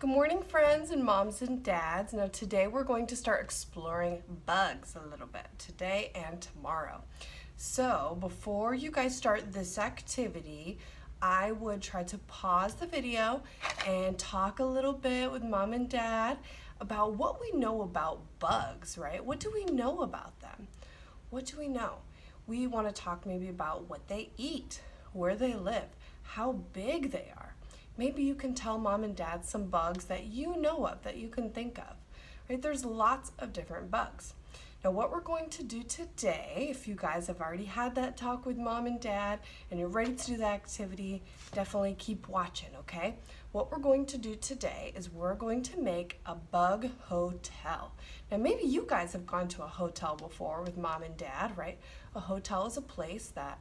Good morning, friends and moms and dads. Now today we're going to start exploring bugs a little bit, today and tomorrow. So before you guys start this activity, I would try to pause the video and talk a little bit with mom and dad about what we know about bugs, right? What do we know about them? What do we know? We want to talk maybe about what they eat, where they live, how big they are. Maybe you can tell mom and dad some bugs that you know of, that you can think of. Right? There's lots of different bugs. Now what we're going to do today, if you guys have already had that talk with mom and dad and you're ready to do the activity, definitely keep watching, okay? What we're going to do today is we're going to make a bug hotel. Now maybe you guys have gone to a hotel before with mom and dad, right? A hotel is a place that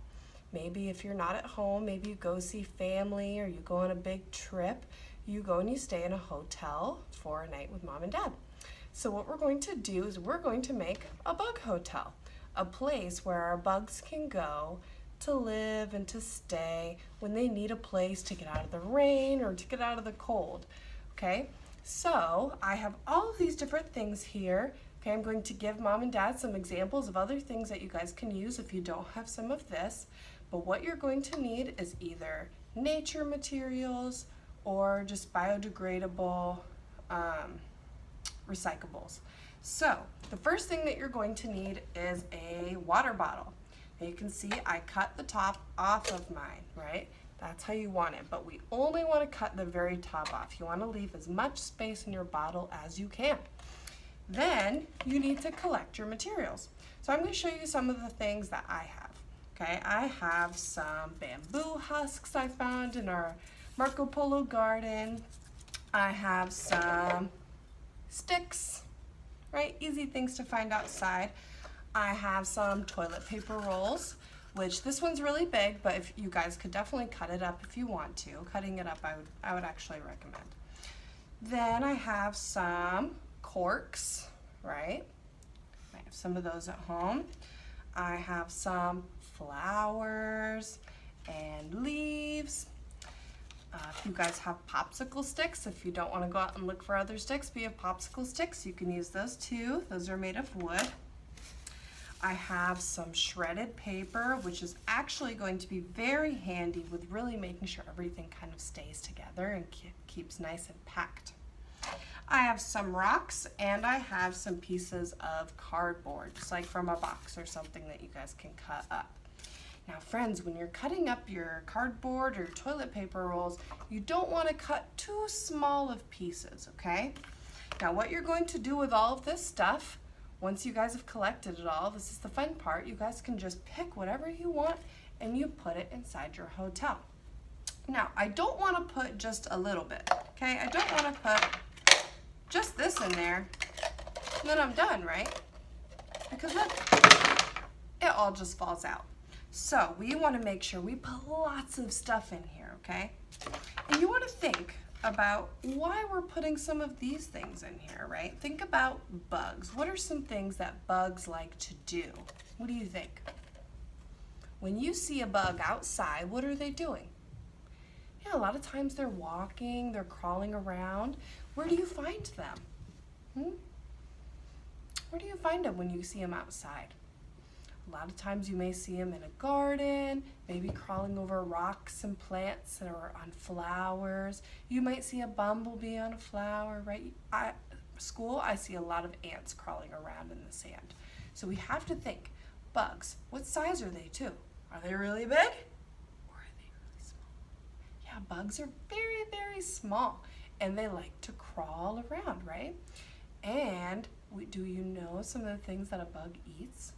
maybe if you're not at home, maybe you go see family or you go on a big trip, you go and you stay in a hotel for a night with mom and dad. So what we're going to do is we're going to make a bug hotel, a place where our bugs can go to live and to stay when they need a place to get out of the rain or to get out of the cold. Okay, so I have all of these different things here. Okay, I'm going to give mom and dad some examples of other things that you guys can use if you don't have some of this. But what you're going to need is either nature materials or just biodegradable recyclables. So the first thing that you're going to need is a water bottle. Now you can see I cut the top off of mine, right? That's how you want it, but we only want to cut the very top off. You want to leave as much space in your bottle as you can. Then you need to collect your materials. So I'm going to show you some of the things that I have. Okay, I have some bamboo husks I found in our Marco Polo garden. I have some sticks, right? Easy things to find outside. I have some toilet paper rolls, which this one's really big, but if you guys could definitely cut it up if you want to. Cutting it up I would actually recommend. Then I have some corks, right? I have some of those at home. I have some flowers and leaves. If you guys have popsicle sticks, if you don't want to go out and look for other sticks, but you have popsicle sticks, you can use those too. Those are made of wood. I have some shredded paper, which is actually going to be very handy with really making sure everything kind of stays together and keeps nice and packed. I have some rocks and I have some pieces of cardboard, just like from a box or something that you guys can cut up. Now friends, when you're cutting up your cardboard or toilet paper rolls, you don't want to cut too small of pieces, okay? Now what you're going to do with all of this stuff, once you guys have collected it all, this is the fun part, you guys can just pick whatever you want and you put it inside your hotel. Now I don't want to put just a little bit, okay? I don't want to put just this in there and then I'm done, right? Because look, it all just falls out. So we want to make sure we put lots of stuff in here, okay? And you want to think about why we're putting some of these things in here, right? Think about bugs. What are some things that bugs like to do? What do you think? When you see a bug outside, what are they doing? Yeah, a lot of times they're walking, they're crawling around. Where do you find them? Where do you find them when you see them outside? A lot of times you may see them in a garden, maybe crawling over rocks and plants or on flowers. You might see a bumblebee on a flower, right? At school, I see a lot of ants crawling around in the sand. So we have to think, bugs, what size are they too? Are they really big or are they really small? Yeah, bugs are very, very small and they like to crawl around, right? And do you know some of the things that a bug eats?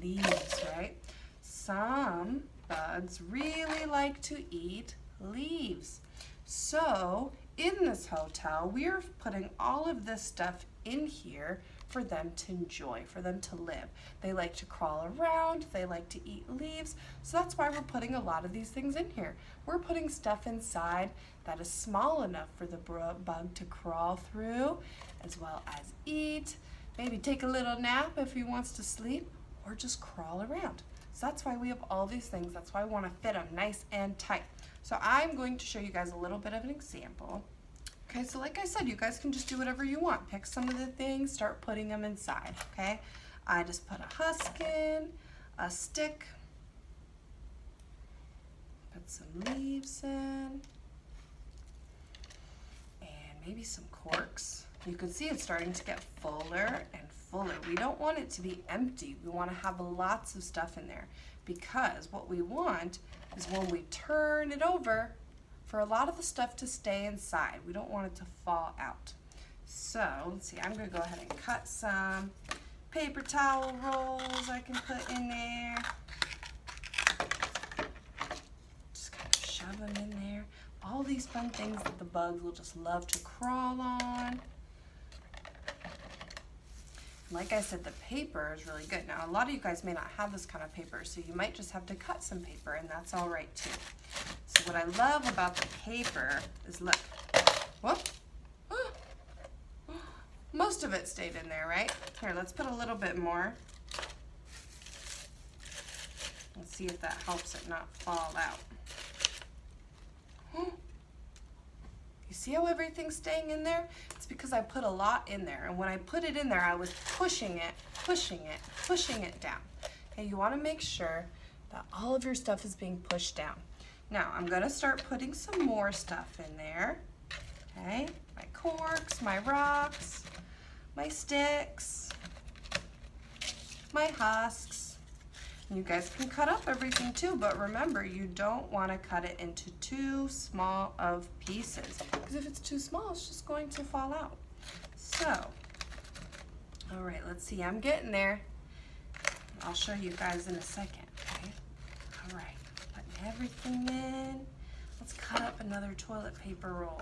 Leaves, right? Some bugs really like to eat leaves. So in this hotel, we're putting all of this stuff in here for them to enjoy, for them to live. They like to crawl around, they like to eat leaves, so that's why we're putting a lot of these things in here. We're putting stuff inside that is small enough for the bug to crawl through, as well as eat, maybe take a little nap if he wants to sleep, or just crawl around. So that's why we have all these things. That's why I want to fit them nice and tight. So I'm going to show you guys a little bit of an example. Okay, so like I said, you guys can just do whatever you want. Pick some of the things, start putting them inside, okay? I just put a husk in, a stick, put some leaves in, and maybe some corks. You can see it's starting to get fuller and fuller. We don't want it to be empty. We want to have lots of stuff in there, because what we want is when we turn it over, for a lot of the stuff to stay inside. We don't want it to fall out. So let's see, I'm going to go ahead and cut some paper towel rolls I can put in there. Just kind of shove them in there. All these fun things that the bugs will just love to crawl on. Like I said, the paper is really good. Now, a lot of you guys may not have this kind of paper, so you might just have to cut some paper, and that's all right too. So what I love about the paper is, look, whoop, most of it stayed in there, right? Here, let's put a little bit more. Let's see if that helps it not fall out. You see how everything's staying in there? It's because I put a lot in there, and when I put it in there, I was pushing it, pushing it down. Okay, you want to make sure that all of your stuff is being pushed down. Now, I'm going to start putting some more stuff in there. Okay, my corks, my rocks, my sticks, my husks. You guys can cut up everything too, but remember, you don't want to cut it into too small of pieces, because if it's too small, it's just going to fall out. So, all right, let's see, I'm getting there. I'll show you guys in a second, okay? All right, putting everything in. Let's cut up another toilet paper roll.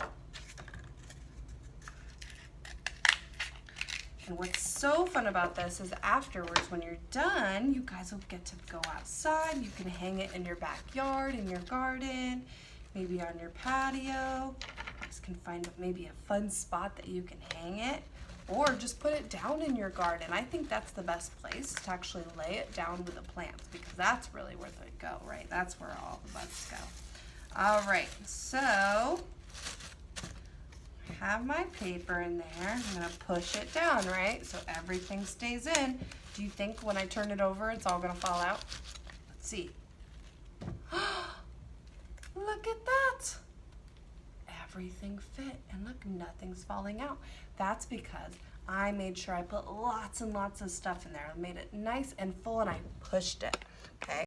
And what's so fun about this is afterwards, when you're done, you guys will get to go outside. You can hang it in your backyard, in your garden, maybe on your patio. You guys can find maybe a fun spot that you can hang it, or just put it down in your garden. I think that's the best place, to actually lay it down with the plants, because that's really where they go, right? That's where all the bugs go. All right, so I have my paper in there. I'm going to push it down, right? So everything stays in. Do you think when I turn it over, it's all going to fall out? Let's see. Look at that. Everything fit, and look, nothing's falling out. That's because I made sure I put lots and lots of stuff in there. I made it nice and full, and I pushed it, okay?